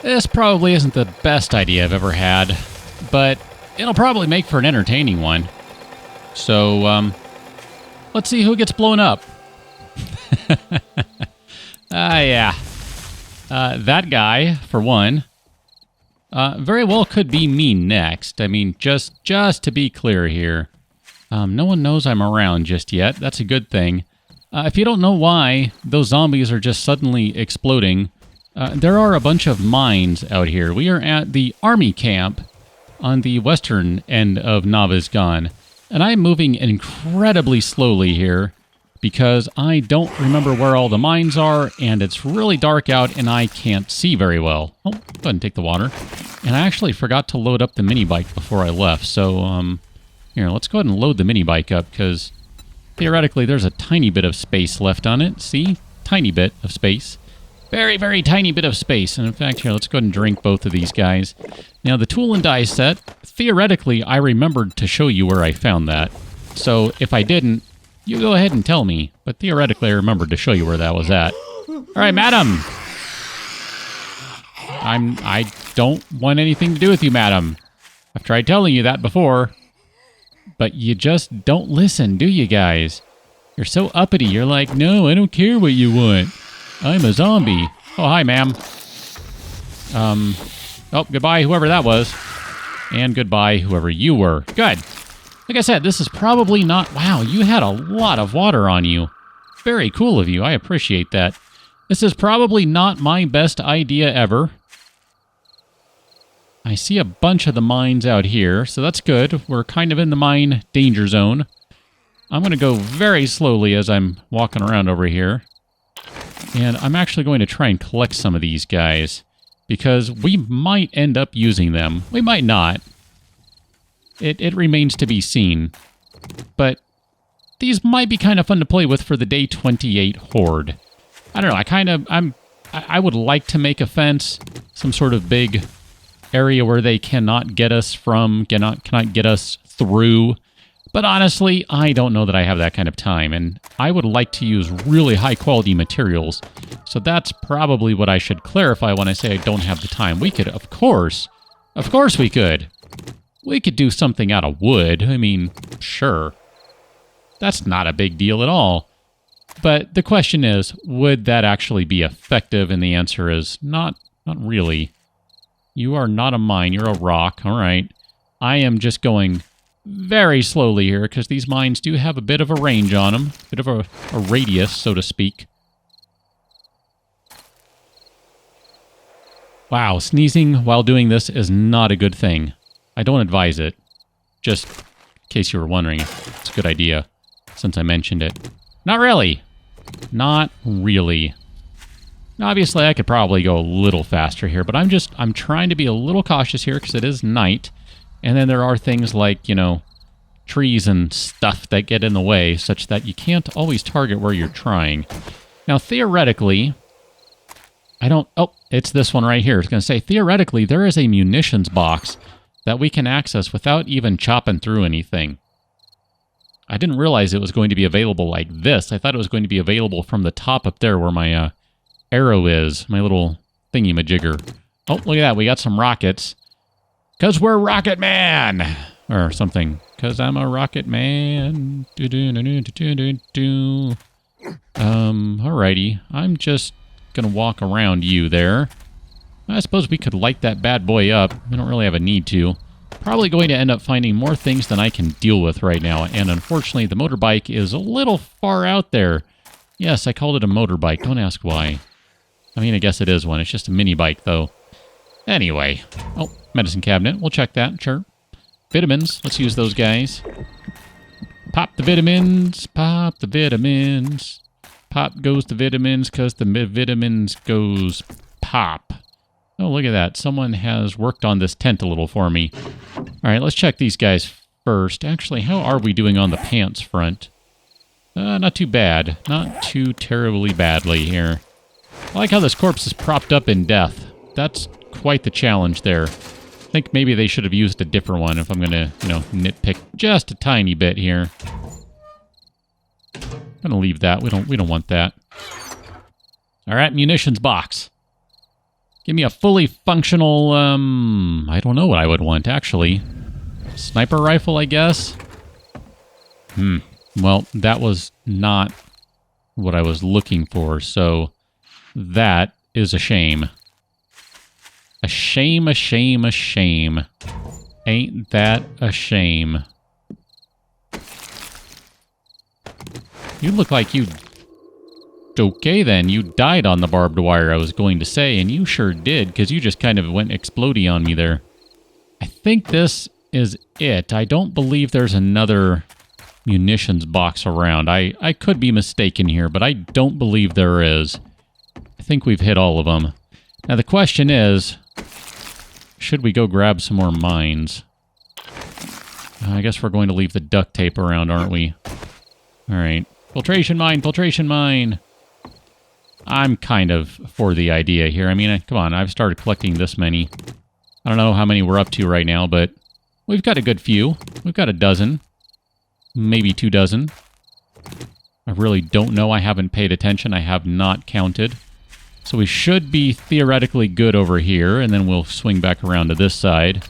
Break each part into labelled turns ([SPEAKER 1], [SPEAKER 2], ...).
[SPEAKER 1] This probably isn't the best idea I've ever had, but it'll probably make for an entertaining one. So, let's see who gets blown up. Yeah. That guy, for one, very well could be me next. I mean, just to be clear here. No one knows I'm around just yet. That's a good thing. If you don't know why those zombies are just suddenly exploding, there are a bunch of mines out here. We are at the army camp on the western end of Navezgane, and I'm moving incredibly slowly here because I don't remember where all the mines are, and it's really dark out, and I can't see very well. Oh, go ahead and take the water. And I actually forgot to load up the mini bike before I left, so here, let's go ahead and load the mini bike up, because theoretically there's a tiny bit of space left on it. See? Tiny bit of space. Very, very tiny bit of space. And in fact, here, let's go ahead and drink both of these guys. Now, the tool and die set, theoretically, I remembered to show you where I found that. So if I didn't, you go ahead and tell me. But theoretically, I remembered to show you where that was at. All right, madam. I don't want anything to do with you, madam. I've tried telling you that before. But you just don't listen, do you guys? You're so uppity. You're like, no, I don't care what you want. I'm a zombie. Oh, hi, ma'am. Oh, goodbye, whoever that was. And goodbye, whoever you were. Good. Like I said, this is probably not... Wow, you had a lot of water on you. Very cool of you. I appreciate that. This is probably not my best idea ever. I see a bunch of the mines out here, so that's good. We're kind of in the mine danger zone. I'm going to go very slowly as I'm walking around over here. And I'm actually going to try and collect some of these guys, because we might end up using them. We might not. It remains to be seen. But these might be kind of fun to play with for the day 28 horde. I don't know, I would like to make a fence, some sort of big area where they cannot get us from, cannot get us through. But honestly, I don't know that I have that kind of time, and I would like to use really high-quality materials. So that's probably what I should clarify when I say I don't have the time. We could, of course we could. We could do something out of wood. I mean, sure. That's not a big deal at all. But the question is, would that actually be effective? And the answer is not really. You are not a mine, you're a rock. All right. I am just going very slowly here, because these mines do have a bit of a range on them. A bit of a radius, so to speak. Wow, sneezing while doing this is not a good thing. I don't advise it. Just in case you were wondering, it's a good idea, since I mentioned it. Not really. Not really. Obviously, I could probably go a little faster here, but I'm trying to be a little cautious here, because it is night. And then there are things like, you know, trees and stuff that get in the way, such that you can't always target where you're trying. Now, theoretically, oh, it's this one right here. I was going to say, theoretically, there is a munitions box that we can access without even chopping through anything. I didn't realize it was going to be available like this. I thought it was going to be available from the top up there where my arrow is, my little thingy-majigger. Oh, look at that. We got some rockets. Because we're Rocket Man! Or something. Because I'm a Rocket Man. Alrighty. I'm just going to walk around you there. I suppose we could light that bad boy up. We don't really have a need to. Probably going to end up finding more things than I can deal with right now. And unfortunately, the motorbike is a little far out there. Yes, I called it a motorbike. Don't ask why. I mean, I guess it is one. It's just a mini bike, though. Anyway. Oh, medicine cabinet. We'll check that, sure. Vitamins. Let's use those guys. Pop the vitamins. Pop the vitamins. Pop goes the vitamins because the vitamins goes pop. Oh, look at that. Someone has worked on this tent a little for me. All right, let's check these guys first. Actually, how are we doing on the pants front? Not too bad. Not too terribly badly here. I like how this corpse is propped up in death. That's quite the challenge there. I think maybe they should have used a different one if I'm going to, you know, nitpick just a tiny bit here. I'm going to leave that. We don't want that. All right, munitions box. Give me a fully functional, I don't know what I would want, actually. Sniper rifle, I guess? Well, that was not what I was looking for, so that is a shame. A shame, a shame, a shame. Ain't that a shame? You look like you... Okay, then. You died on the barbed wire, I was going to say, and you sure did, because you just kind of went explodey on me there. I think this is it. I don't believe there's another munitions box around. I could be mistaken here, but I don't believe there is. I think we've hit all of them. Now, the question is, should we go grab some more mines? I guess we're going to leave the duct tape around, aren't we? All right. Filtration mine, filtration mine. I'm kind of for the idea here. I mean, come on, I've started collecting this many. I don't know how many we're up to right now, but we've got a good few. We've got a dozen. Maybe 2 dozen. I really don't know. I haven't paid attention. I have not counted. So we should be theoretically good over here, and then we'll swing back around to this side.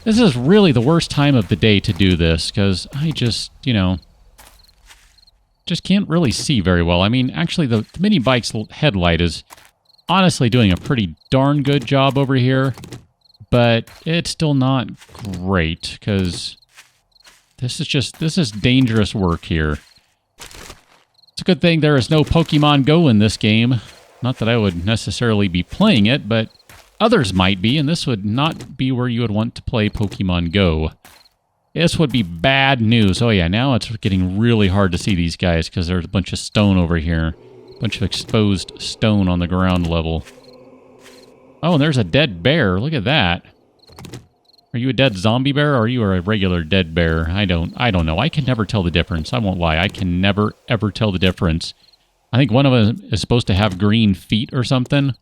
[SPEAKER 1] This is really the worst time of the day to do this, because I just, you know... just can't really see very well. I mean, actually, the mini bike's headlight is honestly doing a pretty darn good job over here, but it's still not great, because this is dangerous work here. It's a good thing there is no Pokemon Go in this game. Not that I would necessarily be playing it, but others might be, and this would not be where you would want to play Pokemon Go. This would be bad news. Oh yeah, now it's getting really hard to see these guys because there's a bunch of stone over here. A bunch of exposed stone on the ground level. Oh, and there's a dead bear. Look at that. Are you a dead zombie bear or are you a regular dead bear? I don't know. I can never tell the difference. I won't lie. I can never, ever tell the difference. I think one of them is supposed to have green feet or something.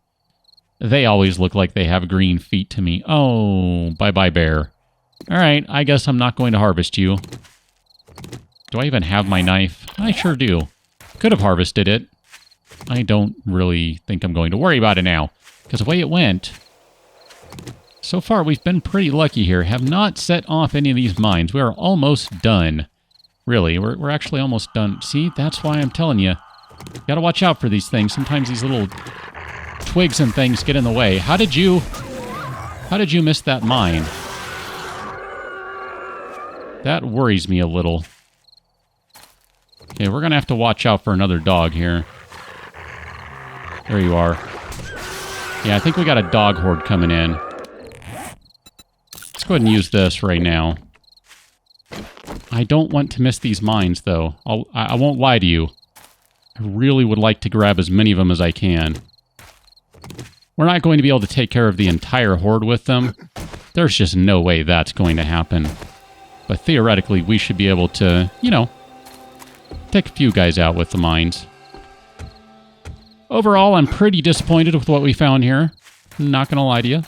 [SPEAKER 1] They always look like they have green feet to me. Oh, bye-bye bear. Alright, I guess I'm not going to harvest you. Do I even have my knife? I sure do. Could have harvested it. I don't really think I'm going to worry about it now. Because the way it went... So far, we've been pretty lucky here. Have not set off any of these mines. We are almost done. Really, we're actually almost done. See, that's why I'm telling you. Gotta watch out for these things. Sometimes these little twigs and things get in the way. How did you miss that mine? That worries me a little. Okay, we're gonna have to watch out for another dog here. There you are. Yeah, I think we got a dog horde coming in. Let's go ahead and use this right now. I don't want to miss these mines, though. I won't lie to you. I really would like to grab as many of them as I can. We're not going to be able to take care of the entire horde with them. There's just no way that's going to happen. But theoretically, we should be able to, you know, take a few guys out with the mines. Overall, I'm pretty disappointed with what we found here. Not gonna lie to you.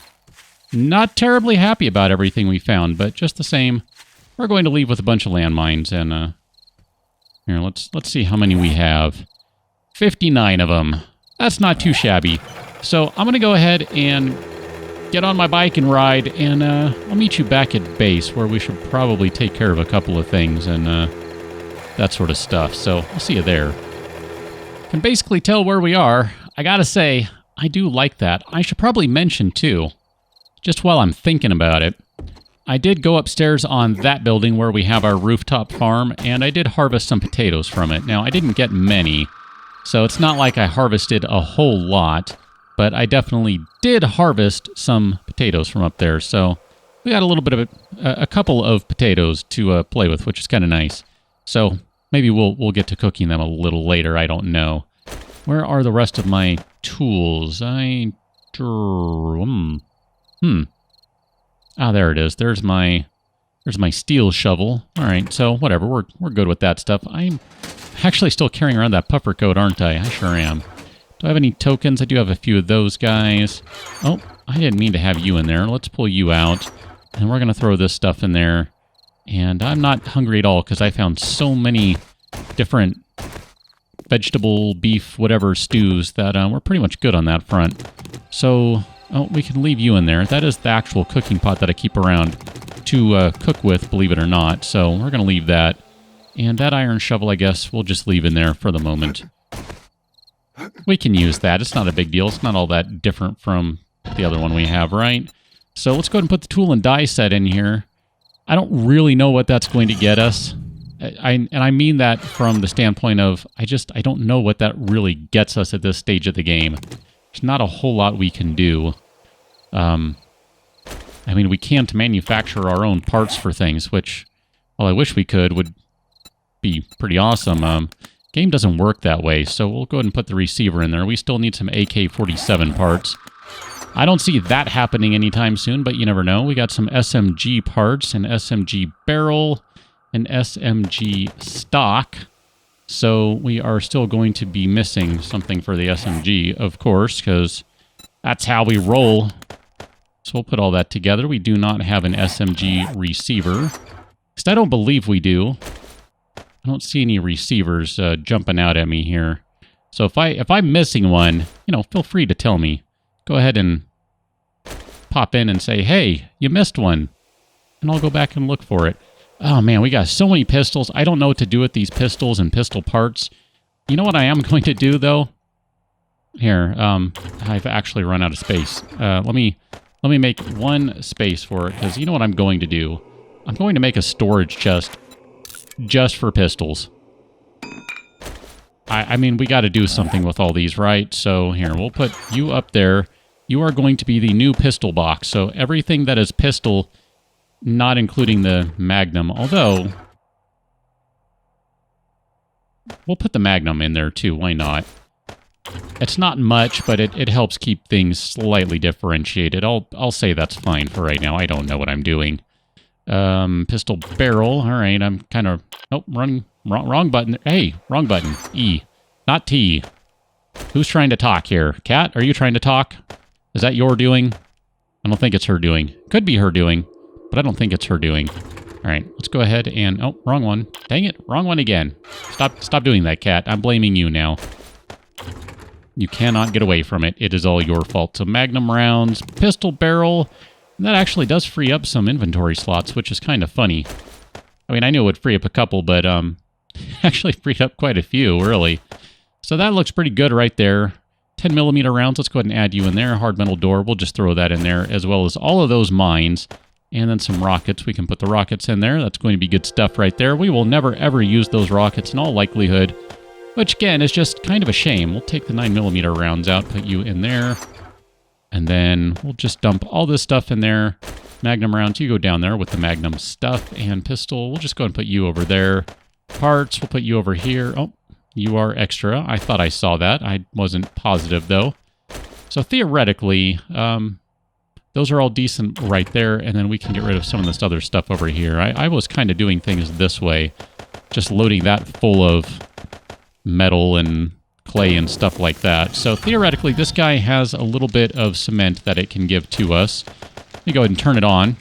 [SPEAKER 1] Not terribly happy about everything we found, but just the same, we're going to leave with a bunch of landmines. And here, let's see how many we have. 59 of them. That's not too shabby. So I'm gonna go ahead and get on my bike and ride, and I'll meet you back at base, where we should probably take care of a couple of things and that sort of stuff. So I'll see you there. Can basically tell where we are. I gotta say, I do like that. I should probably mention, too, just while I'm thinking about it, I did go upstairs on that building where we have our rooftop farm, and I did harvest some potatoes from it. Now, I didn't get many, so it's not like I harvested a whole lot, but I definitely did harvest some potatoes from up there, so we got a little bit of a couple of potatoes to play with, which is kind of nice. So maybe we'll get to cooking them a little later, I don't know. Where are the rest of my tools? Ah, there it is. There's my steel shovel. All right, so whatever. We're good with that stuff. I'm actually still carrying around that puffer coat, aren't I? I sure am. Do I have any tokens? I do have a few of those guys. Oh, I didn't mean to have you in there. Let's pull you out. And we're going to throw this stuff in there. And I'm not hungry at all because I found so many different vegetable, beef, whatever stews, that we're pretty much good on that front. So, we can leave you in there. That is the actual cooking pot that I keep around to cook with, believe it or not. So we're going to leave that. And that iron shovel, I guess, we'll just leave in there for the moment. We can use that. It's not a big deal. It's not all that different from the other one we have, right? So let's go ahead and put the tool and die set in here. I don't really know what that's going to get us. And I mean that from the standpoint of, I don't know what that really gets us at this stage of the game. There's not a whole lot we can do. I mean, we can't manufacture our own parts for things, which, well, I wish we could, would be pretty awesome. Game doesn't work that way, so we'll go ahead and put the receiver in there. We still need some AK-47 parts. I don't see that happening anytime soon, but you never know. We got some SMG parts, an SMG barrel, an SMG stock. So we are still going to be missing something for the SMG, of course, because that's how we roll. So we'll put all that together. We do not have an SMG receiver. Because I don't believe we do. I don't see any receivers jumping out at me here. So if I'm missing one, feel free to tell me. Go ahead and pop in and say, hey, you missed one. And I'll go back and look for it. Oh man, we got so many pistols. I don't know what to do with these pistols and pistol parts. You know what I am going to do though? Here, I've actually run out of space. Let me make one space for it, because you know what I'm going to do? I'm going to make a storage chest just for pistols. I mean, we got to do something with all these, right? So here, we'll put you up there. You are going to be the new pistol box. So everything that is pistol, not including the Magnum, although we'll put the Magnum in there too. Why not? It's not much, but it helps keep things slightly differentiated. I'll say that's fine for right now. I don't know what I'm doing. Pistol barrel. All right, I'm kind of... Oh, wrong button. Hey, wrong button. E, not T. Who's trying to talk here? Cat, are you trying to talk? Is that your doing? I don't think it's her doing. Could be her doing, but I don't think it's her doing. All right, let's go ahead and... Oh, wrong one. Dang it, wrong one again. Stop doing that, Cat. I'm blaming you now. You cannot get away from it. It is all your fault. So Magnum rounds, pistol barrel... And that actually does free up some inventory slots, which is kind of funny. I mean, I knew it would free up a couple, but actually freed up quite a few, really. So that looks pretty good right there. 10mm rounds, let's go ahead and add you in there. Hard metal door, we'll just throw that in there, as well as all of those mines. And then some rockets, we can put the rockets in there. That's going to be good stuff right there. We will never, ever use those rockets in all likelihood, which, again, is just kind of a shame. We'll take the 9mm rounds out, put you in there. And then we'll just dump all this stuff in there. Magnum rounds, you go down there with the Magnum stuff and pistol. We'll just go and put you over there. Parts, we'll put you over here. Oh, you are extra. I thought I saw that. I wasn't positive, though. So theoretically, those are all decent right there. And then we can get rid of some of this other stuff over here. I was kind of doing things this way. Just loading that full of metal and clay and stuff like that. So theoretically, this guy has a little bit of cement that it can give to us. Let me go ahead and turn it on.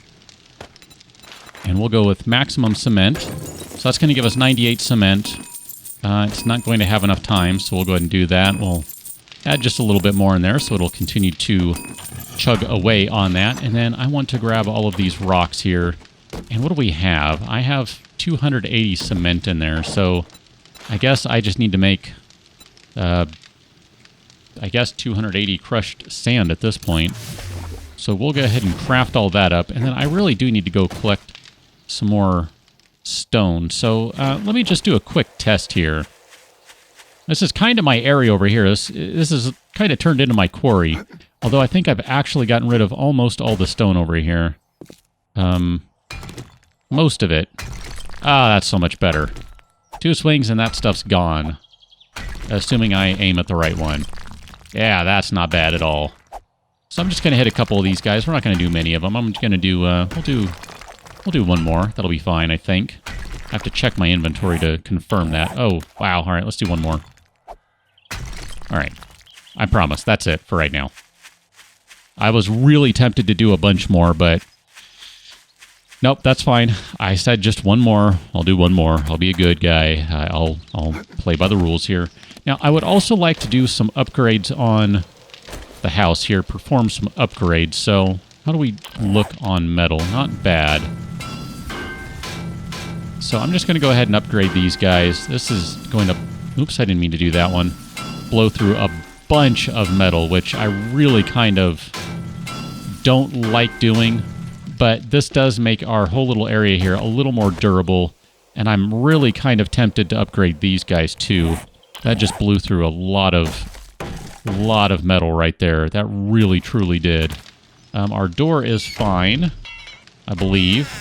[SPEAKER 1] And we'll go with maximum cement. So that's going to give us 98 cement. It's not going to have enough time, so we'll go ahead and do that. We'll add just a little bit more in there, so it'll continue to chug away on that. And then I want to grab all of these rocks here. And what do we have? I have 280 cement in there, so I guess I just need to make... I guess 280 crushed sand at this point. So we'll go ahead and craft all that up. And then I really do need to go collect some more stone. So let me just do a quick test here. This is kind of my area over here. This is kind of turned into my quarry. Although I think I've actually gotten rid of almost all the stone over here. Most of it. Ah, that's so much better. 2 swings and that stuff's gone. Assuming I aim at the right one. Yeah, that's not bad at all. So I'm just going to hit a couple of these guys. We're not going to do many of them. I'm just going to do, we'll do one more. That'll be fine, I think. I have to check my inventory to confirm that. Oh, wow. All right, let's do one more. All right. I promise. That's it for right now. I was really tempted to do a bunch more, but Nope, that's fine. I said just one more. I'll do one more. I'll be a good guy. I'll play by the rules here. Now, I would also like to do some upgrades on the house here, perform some upgrades. So, how do we look on metal? Not bad. So, I'm just going to go ahead and upgrade these guys. This is going to... Oops, I didn't mean to do that one. Blow through a bunch of metal, which I really kind of don't like doing. But this does make our whole little area here a little more durable, and I'm really kind of tempted to upgrade these guys too. That just blew through a lot of metal right there. That really, truly did. Our door is fine, I believe.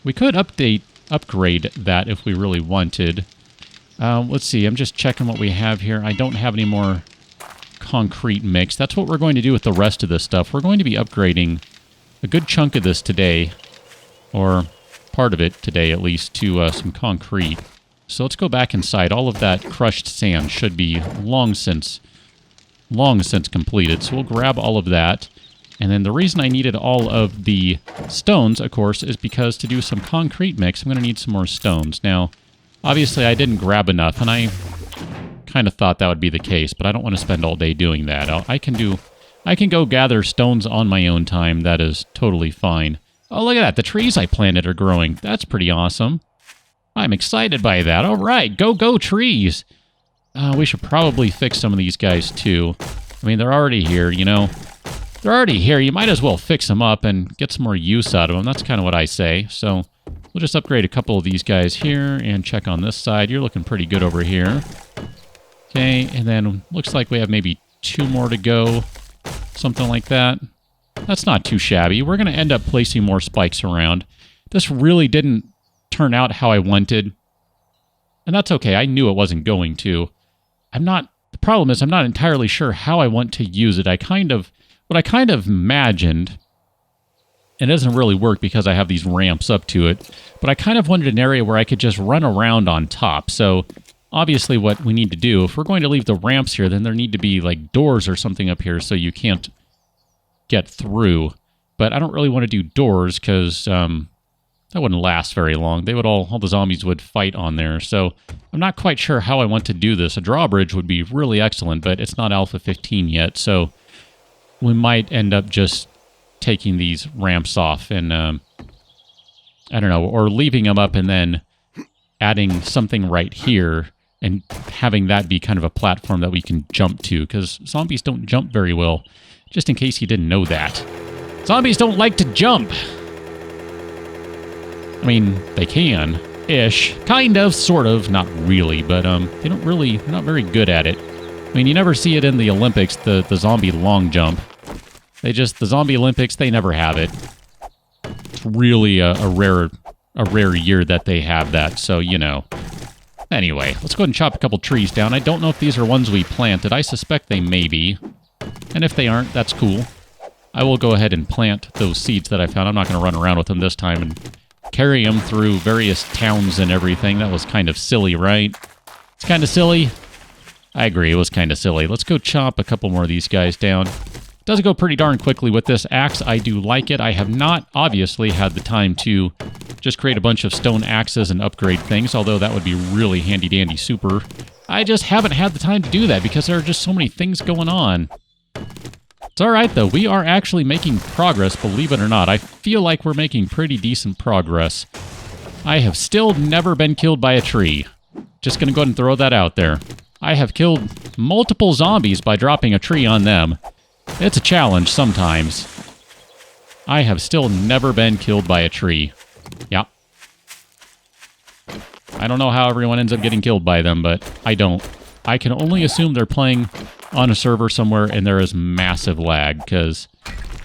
[SPEAKER 1] We could upgrade that if we really wanted. Let's see, I'm just checking what we have here. I don't have any more concrete mix. That's what we're going to do with the rest of this stuff. We're going to be upgrading a good chunk of this today, or part of it today at least, to some concrete. So let's go back inside. All of that crushed sand should be long since completed. So we'll grab all of that. And then the reason I needed all of the stones, of course, is because to do some concrete mix, I'm going to need some more stones. Now, obviously I didn't grab enough, and I kind of thought that would be the case, but I don't want to spend all day doing that. I can go gather stones on my own time. That is totally fine. Oh, look at that. The trees I planted are growing. That's pretty awesome. I'm excited by that. All right, go trees. We should probably fix some of these guys too. I mean, they're already here, you know. They're already here. You might as well fix them up and get some more use out of them. That's kind of what I say. So we'll just upgrade a couple of these guys here and check on this side. You're looking pretty good over here. Okay, and then looks like we have maybe 2 more to go. Something like that. That's not too shabby. We're going to end up placing more spikes around. This really didn't turn out how I wanted. And that's okay. I knew it wasn't going to. The problem is I'm not entirely sure how I want to use it. What I kind of imagined, and it doesn't really work because I have these ramps up to it, but I kind of wanted an area where I could just run around on top. So obviously what we need to do, if we're going to leave the ramps here, then there need to be like doors or something up here so you can't get through. But I don't really want to do doors because that wouldn't last very long. They would all the zombies would fight on there. So I'm not quite sure how I want to do this. A drawbridge would be really excellent, but it's not Alpha 15 yet. So we might end up just taking these ramps off and, I don't know, or leaving them up and then adding something right here and having that be kind of a platform that we can jump to, because zombies don't jump very well, just in case you didn't know that. Zombies don't like to jump. I mean, they can, ish, kind of, sort of, not really, but they're not very good at it. I mean, you never see it in the Olympics, the zombie long jump. The zombie Olympics, they never have it. It's really a rare year that they have that, so, you know. Anyway, let's go ahead and chop a couple trees down. I don't know if these are ones we planted. I suspect they may be. And if they aren't, that's cool. I will go ahead and plant those seeds that I found. I'm not going to run around with them this time and carry them through various towns and everything. That was kind of silly, right? It's kind of silly. I agree, it was kind of silly. Let's go chop a couple more of these guys down. It does go pretty darn quickly with this axe. I do like it. I have not, obviously, had the time to just create a bunch of stone axes and upgrade things, although that would be really handy-dandy super. I just haven't had the time to do that because there are just so many things going on. It's alright, though. We are actually making progress, believe it or not. I feel like we're making pretty decent progress. I have still never been killed by a tree. Just gonna go ahead and throw that out there. I have killed multiple zombies by dropping a tree on them. It's a challenge sometimes. I have still never been killed by a tree. Yeah. I don't know how everyone ends up getting killed by them, but I don't. I can only assume they're playing on a server somewhere and there is massive lag, because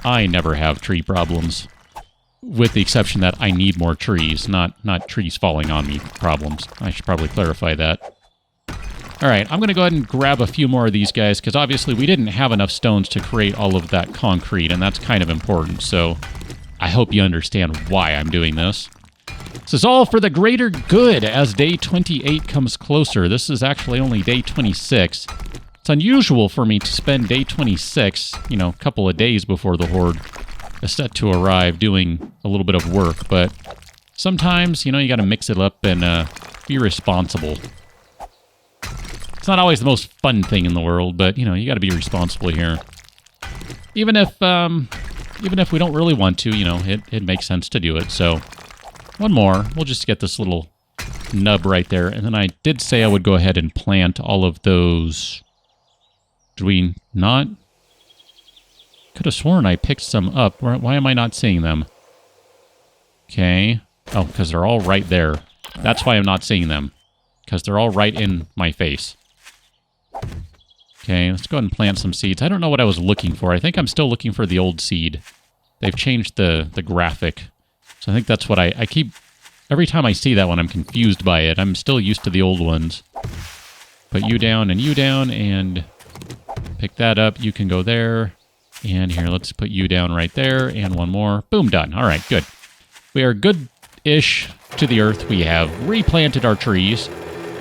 [SPEAKER 1] I never have tree problems. With the exception that I need more trees, not trees falling on me problems. I should probably clarify that. Alright, I'm going to go ahead and grab a few more of these guys, because obviously we didn't have enough stones to create all of that concrete, and that's kind of important, so I hope you understand why I'm doing this. This is all for the greater good as day 28 comes closer. This is actually only day 26. It's unusual for me to spend day 26, you know, a couple of days before the Horde is set to arrive doing a little bit of work, but sometimes, you know, you got to mix it up and be responsible. It's not always the most fun thing in the world, but, you know, you got to be responsible here. Even if we don't really want to, you know, it makes sense to do it. So, one more. We'll just get this little nub right there. And then I did say I would go ahead and plant all of those. Did we not? Could have sworn I picked some up. Why am I not seeing them? Okay. Oh, because they're all right there. That's why I'm not seeing them. Because they're all right in my face. Okay, let's go ahead and plant some seeds. I don't know what I was looking for. I think I'm still looking for the old seed. They've changed the graphic. So I think that's what I keep... Every time I see that one, I'm confused by it. I'm still used to the old ones. Put you down, and pick that up. You can go there. And here, let's put you down right there, and one more. Boom, done. All right, good. We are good-ish to the earth. We have replanted our trees,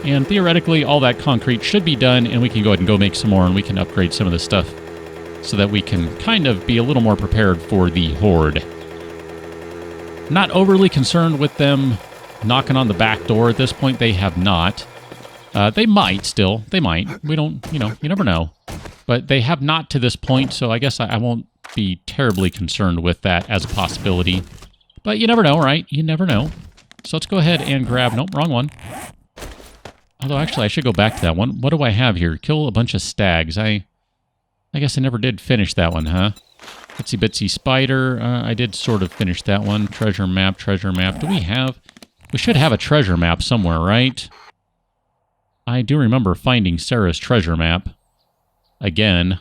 [SPEAKER 1] and theoretically, all that concrete should be done, and we can go ahead and go make some more, and we can upgrade some of the stuff so that we can kind of be a little more prepared for the horde. Not overly concerned with them knocking on the back door at this point. They have not. They might still. They might. We don't, you know, you never know. But they have not to this point, so I guess I won't be terribly concerned with that as a possibility. But you never know, right? You never know. So let's go ahead and grab... Nope, wrong one. Although, actually, I should go back to that one. What do I have here? Kill a bunch of stags. I guess I never did finish that one, huh? Itsy Bitsy Spider. I did sort of finish that one. Treasure map, treasure map. Do we have... We should have a treasure map somewhere, right? I do remember finding Sarah's treasure map. Again.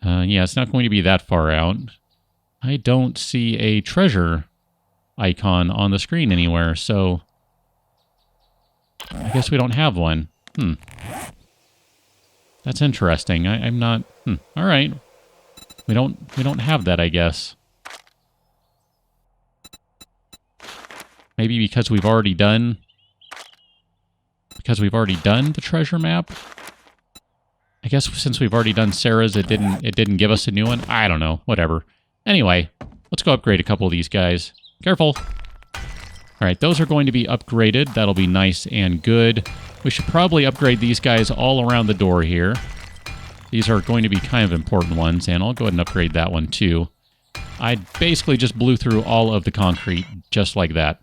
[SPEAKER 1] Yeah, it's not going to be that far out. I don't see a treasure icon on the screen anywhere, so... I guess we don't have one. That's interesting. I'm not... All right. We don't have that, I guess. Maybe because we've already done... Because we've already done the treasure map? I guess since we've already done Sarah's, it didn't give us a new one? I don't know. Whatever. Anyway, let's go upgrade a couple of these guys. Careful. All right, those are going to be upgraded. That'll be nice and good. We should probably upgrade these guys all around the door here. These are going to be kind of important ones, and I'll go ahead and upgrade that one too. I basically just blew through all of the concrete just like that.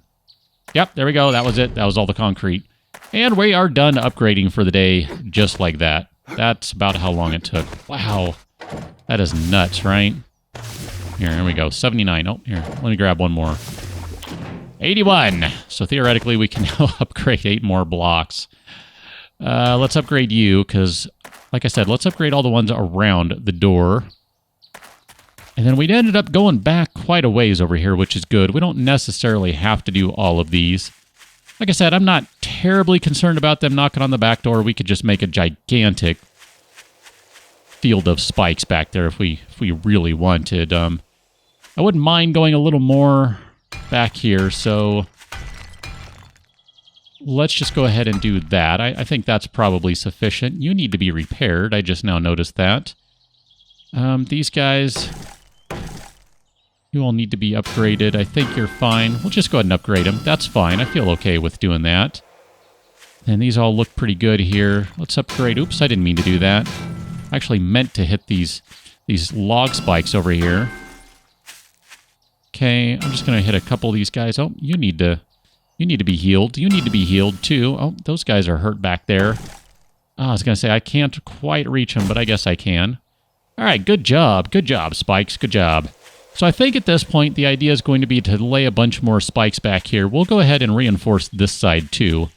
[SPEAKER 1] Yep, there we go. That was it. That was all the concrete. And we are done upgrading for the day just like that. That's about how long it took. Wow. That is nuts, right? Here we go. 79. Oh, here. Let me grab one more. 81. So theoretically, we can now upgrade 8 more blocks. Let's upgrade you, because, like I said, let's upgrade all the ones around the door. And then we ended up going back quite a ways over here, which is good. We don't necessarily have to do all of these. Like I said, I'm not terribly concerned about them knocking on the back door. We could just make a gigantic field of spikes back there if we really wanted. I wouldn't mind going a little more back here, so let's just go ahead and do that. I think that's probably sufficient. You need to be repaired. I just now noticed that. These guys, you all need to be upgraded. I think you're fine. We'll just go ahead and upgrade them. That's fine. I feel okay with doing that. And these all look pretty good here. Let's upgrade. Oops, I didn't mean to do that. I actually meant to hit these log spikes over here. Okay, I'm just going to hit a couple of these guys. Oh, you need to be healed. You need to be healed too. Oh, those guys are hurt back there. Oh, I was going to say I can't quite reach them, but I guess I can. All right, good job. Good job, Spikes. Good job. So I think at this point, the idea is going to be to lay a bunch more spikes back here. We'll go ahead and reinforce this side, too.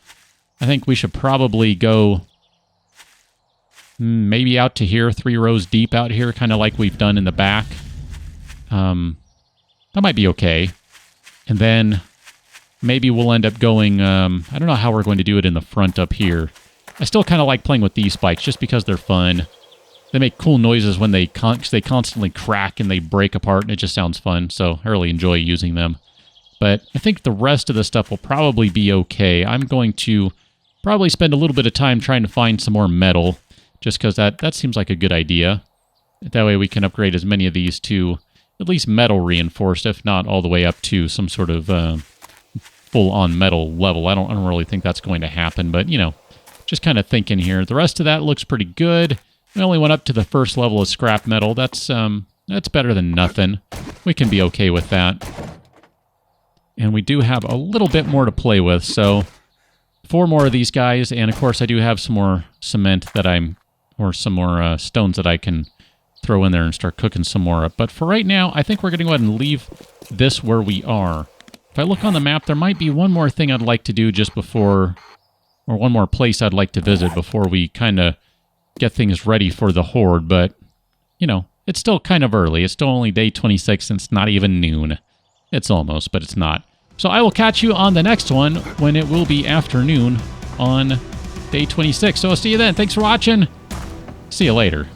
[SPEAKER 1] I think we should probably go maybe out to here, 3 rows deep out here, kind of like we've done in the back. That might be okay. And then maybe we'll end up going... I don't know how we're going to do it in the front up here. I still kind of like playing with these spikes just because they're fun. They make cool noises when they constantly crack and they break apart, and it just sounds fun, so I really enjoy using them. But I think the rest of the stuff will probably be okay. I'm going to probably spend a little bit of time trying to find some more metal, just because that seems like a good idea. That way we can upgrade as many of these to at least metal reinforced, if not all the way up to some sort of full-on metal level. I don't really think that's going to happen, but, you know, just kind of thinking here. The rest of that looks pretty good. We only went up to the first level of scrap metal. That's better than nothing. We can be okay with that. And we do have a little bit more to play with, so 4 more of these guys, and of course I do have some more cement that or some more stones that I can throw in there and start cooking some more up. But for right now, I think we're going to go ahead and leave this where we are. If I look on the map, there might be one more thing I'd like to do just before, or one more place I'd like to visit before we kind of get things ready for the Horde, but, you know, it's still kind of early. It's still only day 26, and it's not even noon. It's almost, but it's not. So I will catch you on the next one when it will be afternoon on day 26. So I'll see you then. Thanks for watching. See you later.